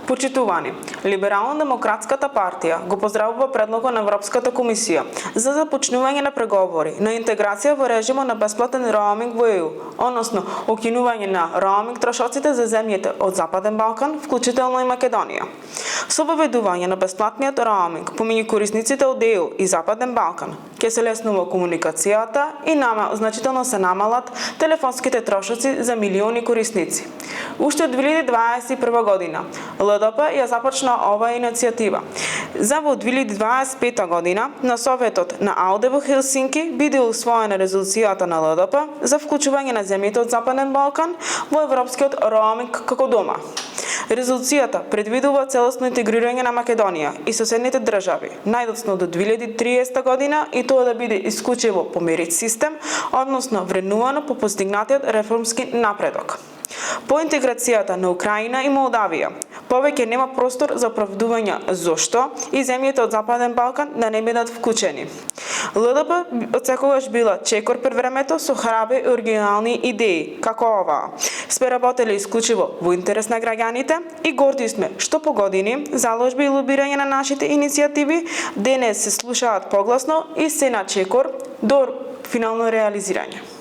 Почитувани, Либерално-демократската партија го поздравува предлогот на Европската комисија за започнување на преговори на интеграција во режимот на бесплатен роуминг во ЕУ, односно укинување на роуминг трошоците за земјите од Западен Балкан, вклучително и Македонија. Со воведување на бесплатниот роуминг помеѓу корисниците од ЕУ и Западен Балкан, ќе се леснува комуникацијата и значително се намалат телефонските трошоци за милиони корисници. Уште од 2021 година ЛДП ја започна оваа иницијатива. За во 2025 година на Советот на АЛДЕ во Хелсинки биде усвоена резолуцијата на ЛДП за вклучување на земјите од Западен Балкан во европскиот роуминг како дома. Резолуцијата предвидува целосно интегрирање на Македонија и соседните држави, најдоцно до 2030 година, и тоа да биде исклучиво по мерит систем, односно вреднувано по постигнатиот реформски напредок. По интеграцијата на Украина и Молдавија, повеќе нема простор за оправдување зошто и земјите од Западен Балкан да не бидат вклучени. ЛДП отсекогаш била чекор пред времето со храбри и оригинални идеи, како оваа. Сме работеле исклучиво во интерес на граѓаните и горди сме што по години заложби и лобирање на нашите иницијативи денес се слушаат погласно и се на чекор до финално реализирање.